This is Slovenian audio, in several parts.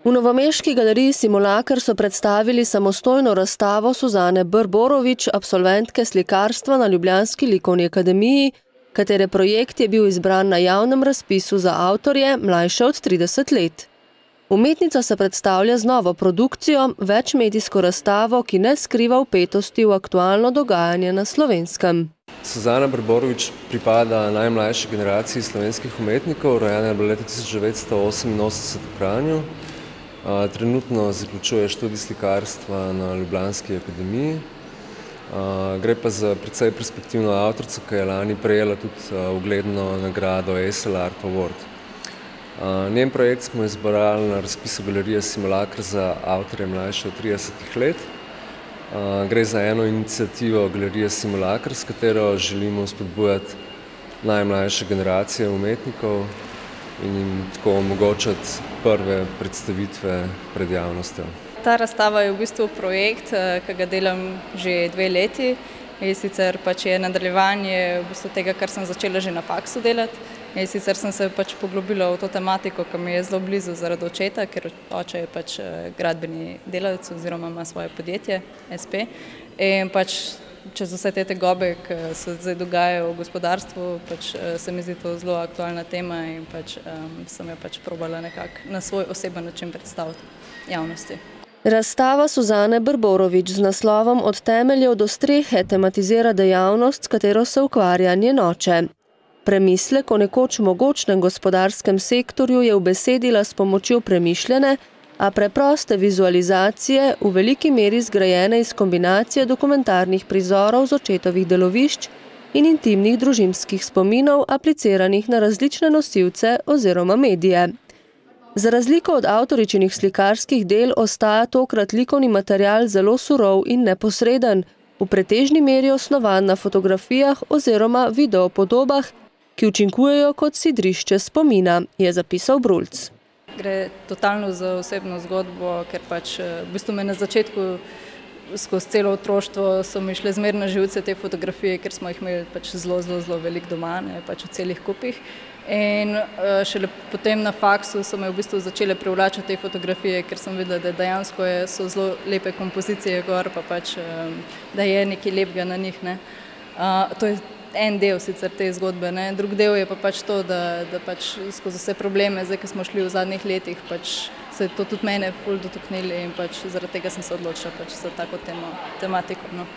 V novomeški galeriji Simulacr so predstavili samostojno razstavo Suzane Brborović, absolventke slikarstva na ljubljanski likovni akademiji, katere projekt je bil izbran na javnem razpisu za avtorje mlajše od 30 let. Umetnica se predstavlja z novo produkcijo, večmedijsko razstavo, ki ne skriva vpetosti v aktualno dogajanje na Slovenskem. Suzana Brborović pripada najmlajši generaciji slovenskih umetnikov, rojena je bila leta 1988 v Kranju. Trenutno zaključuje študij slikarstva na ljubljanski akademiji. Gre pa za precej perspektivno avtorico, ki je lani prejela tudi ugledno nagrado Esel Art Award. Njen projekt smo izbrali na razpisu galerije Simulacr za avtorje mlajše od 30 let. Gre za eno iniciativo galerije Simulacr, s katero želimo spodbujati najmlajše generacije umetnikov in jim tako omogočati prve predstavitve pred javnostjo. Ta razstava je v bistvu projekt, ki ga delam že 2 leti. Sicer pač je nadaljevanje v bistvu tega, kar sem začela že na faksu delati. Sicer sem se pač poglobila v to tematiko, ki mi je zelo blizu zaradi očeta, ker oče je pač gradbeni delavec oziroma ima svoje podjetje, SP. In pač čez vse te tegobe, ki se zdaj dogajajo v gospodarstvu, pač se mi zdi to zelo aktualna tema in pač sem jo pač probala nekako na svoj oseben način predstaviti javnosti. Razstava Suzane Brborović z naslovom Od temeljev do strehe tematizira dejavnost, s katero se ukvarja njen oče. Premislek o nekoč mogočnem gospodarskem sektorju je ubesedila s pomočjo premišljene, a preproste vizualizacije, v veliki meri zgrajene iz kombinacije dokumentarnih prizorov z očetovih delovišč in intimnih družinskih spominov, apliciranih na različne nosilce oziroma medije. Za razliko od avtoričinih slikarskih del ostaja tokrat likovni material zelo surov in neposreden, v pretežni meri osnovan na fotografijah oziroma videopodobah, ki učinkujejo kot sidrišče spomina, je zapisal Brulc. Gre totalno za osebno zgodbo, ker pač v bistvu me na začetku skozi celo otroštvo so mi šle zmeraj na živce te fotografije, ker smo jih imeli pač zelo veliko doma, pač v celih kupih. In šele potem na faksu so me v bistvu začele privlačati te fotografije, ker sem videla, da dejansko so zelo lepe kompozicije gor, pa pač da je nekaj lepega na njih. To je en del sicer te zgodbe, drug del je pa pač to, da pač skozi vse probleme, zdaj, ki smo šli v zadnjih letih, pač se je to tudi mene ful dotaknili in pač zaradi tega sem se odločila pač za tako tematiko.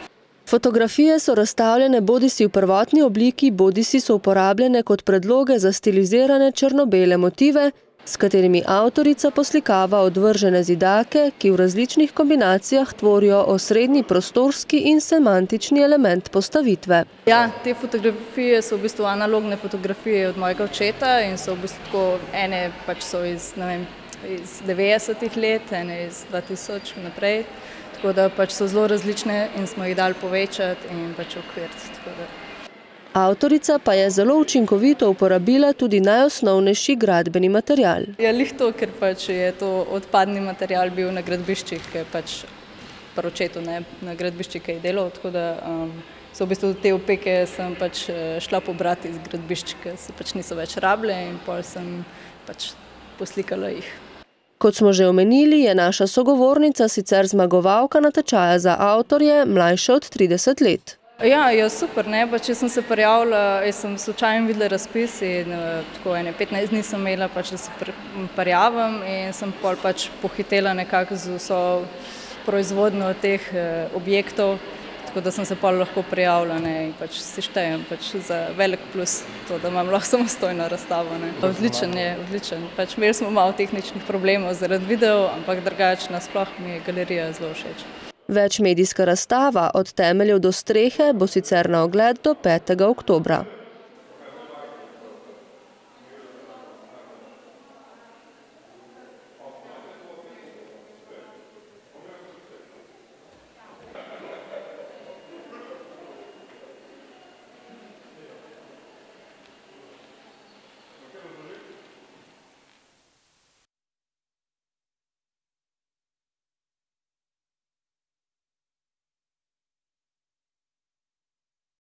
Fotografije so razstavljene bodisi v prvotni obliki, bodisi so uporabljene kot predloge za stilizirane črno-bele motive, s katerimi avtorica poslikava odvržene zidake, ki v različnih kombinacijah tvorijo osrednji prostorski in semantični element postavitve. Ja, te fotografije so v bistvu analogne fotografije od mojega očeta in so v bistvu tako, ene pač so iz 90-ih let, ene iz 2000 naprej, tako da pač so zelo različne in smo jih dali povečati in pač okviriti. Avtorica pa je zelo učinkovito uporabila tudi najosnovnejši gradbeni material. Ja, lih to, ker pač je to odpadni material bil na gradbiščih, ki je pač pri očetu na gradbiščih, ki je delal, tako da so v bistvu te opeke sem pač šla pobrati iz gradbišč, ki se pač niso več rabile in pol sem pač poslikala jih. Kot smo že omenili, je naša sogovornica sicer zmagovalka natečaja za avtorje mlajše od 30 let. Ja, super, pač jaz sem se prijavila, jaz sem slučajno videla razpis in tako 15 dni sem imela pač, da se prijavim in sem pol pač pohitela nekako z vso proizvodnjo teh objektov, tako da sem se pol lahko prijavila in pač si štejem pač za velik plus to, da imam lahko samostojno razstavo. Odličen je, odličen. Pač imeli smo malo tehničnih problemov zaradi videov, ampak drugače nasploh mi je galerija zelo všeč. Večmedijska razstava Od temeljev do strehe bo sicer na ogled do 5. oktobra.